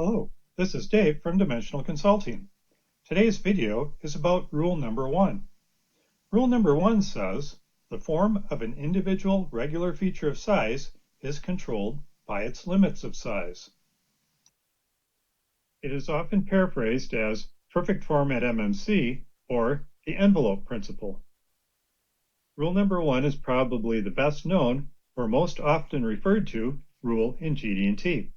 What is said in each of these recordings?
Hello, this is Dave from Dimensional Consulting. Today's video is about rule number 1. Rule number 1 says, the form of an individual regular feature of size is controlled by its limits of size. It is often paraphrased as perfect form at MMC or the envelope principle. Rule number 1 is probably the best known or most often referred to rule in GD&T.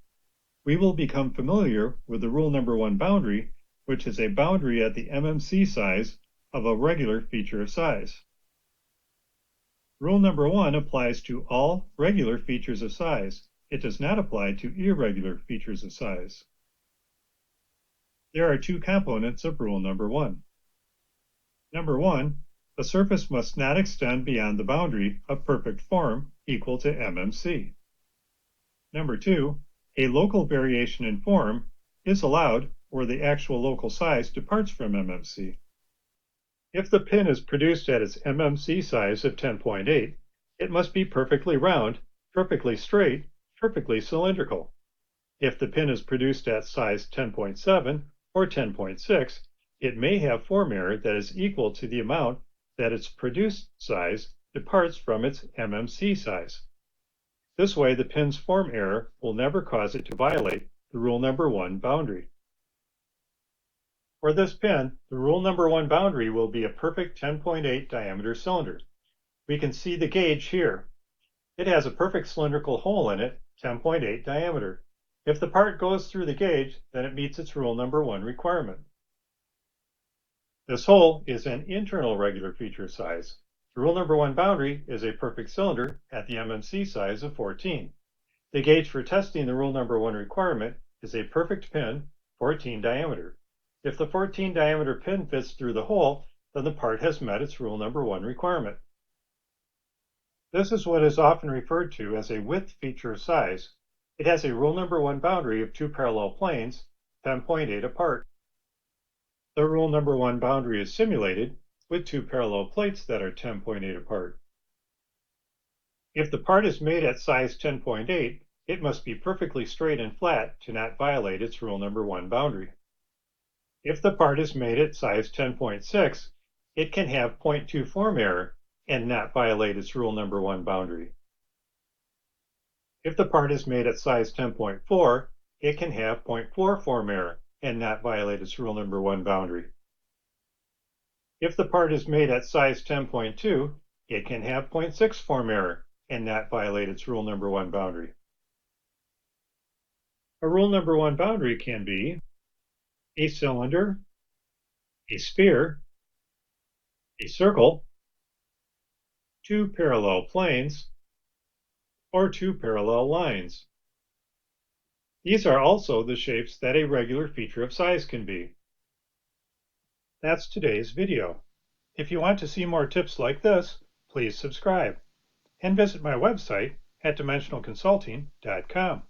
We will become familiar with the rule number 1 boundary, which is a boundary at the MMC size of a regular feature of size. Rule number 1 applies to all regular features of size. It does not apply to irregular features of size. There are two components of rule number 1. Number 1, a surface must not extend beyond the boundary of perfect form equal to MMC. Number 2, a local variation in form is allowed where the actual local size departs from MMC. If the pin is produced at its MMC size of 10.8, it must be perfectly round, perfectly straight, perfectly cylindrical. If the pin is produced at size 10.7 or 10.6, it may have form error that is equal to the amount that its produced size departs from its MMC size. This way, the pin's form error will never cause it to violate the rule number 1 boundary. For this pin, the rule number 1 boundary will be a perfect 10.8 diameter cylinder. We can see the gauge here. It has a perfect cylindrical hole in it, 10.8 diameter. If the part goes through the gauge, then it meets its rule number 1 requirement. This hole is an internal regular feature size. The rule number 1 boundary is a perfect cylinder at the MMC size of 14. The gauge for testing the rule number 1 requirement is a perfect pin, 14 diameter. If the 14 diameter pin fits through the hole, then the part has met its rule number 1 requirement. This is what is often referred to as a width feature of size. It has a rule number 1 boundary of two parallel planes, 10.8 apart. The rule number 1 boundary is simulated with two parallel plates that are 10.8 apart. If the part is made at size 10.8, it must be perfectly straight and flat to not violate its rule number 1 boundary. If the part is made at size 10.6, it can have 0.2 form error and not violate its rule number 1 boundary. If the part is made at size 10.4, it can have 0.4 form error and not violate its rule number 1 boundary. If the part is made at size 10.2, it can have 0.6 form error and not violate its rule number 1 boundary. A rule number 1 boundary can be a cylinder, a sphere, a circle, two parallel planes, or two parallel lines. These are also the shapes that a regular feature of size can be. That's today's video. If you want to see more tips like this, please subscribe and visit my website at dimensionalconsulting.com.